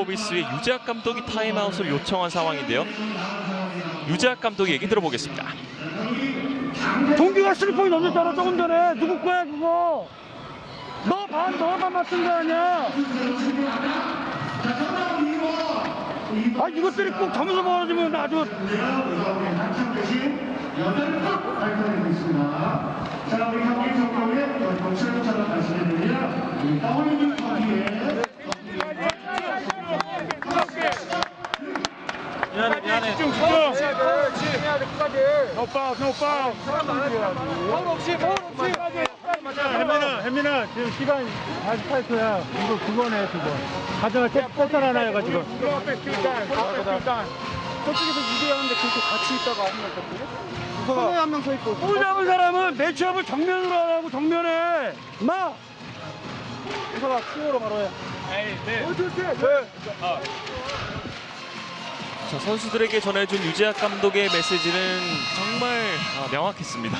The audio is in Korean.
모비스의 유재학 감독이 타임아웃을 요청한 상황인데요. 유재학 감독 얘기 들어보겠습니다. 동규가 3포인트 넘겼잖아 조금 전에. 누구 거야 그거? 너만 맞춘 거 아니야? 아 이것들이 꼭 점수 벌어지면 아주. 자, 우리 경기 종료에 경찰부터 말씀드리면 우리 떠올리는 경기에 미안해. 집중. 해야 돼 끝까지. No foul. 파울 없이. 혜민아 지금 시간 48초야. 이거 그거네 그거. 가져가 패턴 하나 해가지고. 저쪽에서 2대0인데 그렇게 같이 있다가 한 명 떴거든? 손에 한 명 서 있고. 볼 잡은 사람은 매치업을 정면으로 하라고 정면에. 마. 우서가 수호로 바로 해. 네. 자, 선수들에게 전해준 유재학 감독의 메시지는 정말 명확했습니다.